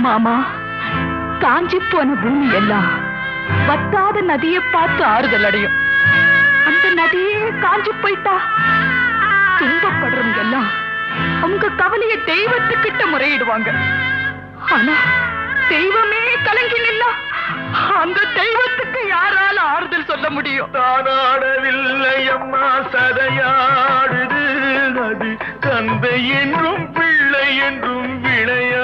மாமா, காஞ்சி போன பூமி எல்லாம் வத்தாத நதியை பார்த்து ஆறுதல் அடையும். அந்த நதியே காஞ்சி போயிட்டா துன்பப்படுறவங்க எல்லாம் அவங்க கவலைய தெய்வத்துக்கிட்ட முறையிடுவாங்க. ஆனா தெய்வமே கலங்கி நின்னா அந்த தெய்வத்துக்கு யாரால ஆறுதல் சொல்ல முடியும்? தானாடவில்லை அம்மா, சதையாடுது. அது தந்தை என்றும் பிள்ளை என்றும் விளையா